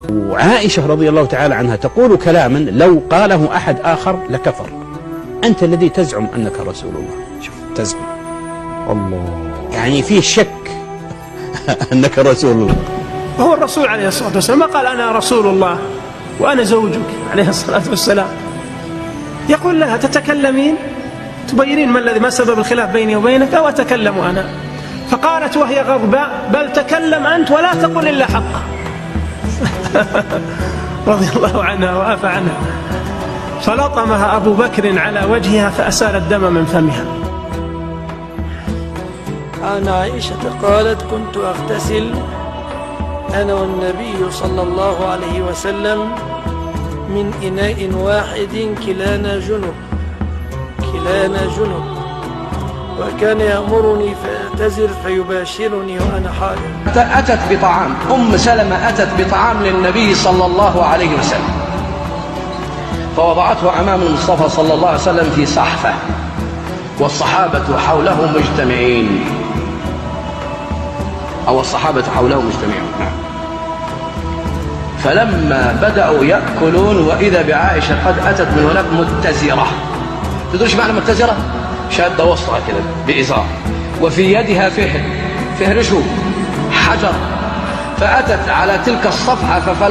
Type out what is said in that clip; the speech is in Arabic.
وعائشة رضي الله تعالى عنها تقول كلاما لو قاله أحد آخر لكفر. أنت الذي تزعم أنك رسول الله، شوف تزعم الله، يعني فيه شك أنك رسول الله. وهو الرسول عليه الصلاة والسلام ما قال أنا رسول الله وأنا زوجك عليه الصلاة والسلام. يقول لها تتكلمين تبينين ما سبب الخلاف بيني وبينك أو أتكلم أنا؟ فقالت وهي غضباء بل تكلم أنت ولا تقل إلا حقا. رضي الله عنها وعفى عنها. فلطمها أبو بكر على وجهها فأسال الدم من فمها. عن عائشة قالت كنت أغتسل أنا والنبي صلى الله عليه وسلم من إناء واحد كلانا جنب وكان يأمرني فأعتذر فيباشرني وأنا حائض. أتت بطعام، أم سلمة أتت بطعام للنبي صلى الله عليه وسلم فوضعته أمام المصطفى صلى الله عليه وسلم في صحفة والصحابة حوله مجتمعين، أو الصحابة حوله مجتمعون. فلما بدأوا يأكلون وإذا بعائشة قد أتت من هناك متزرة. تدريش معنى متزرة؟ شادة وسطها كده بإزار، وفي يدها فهر شو حجر، فأتت على تلك الصفحة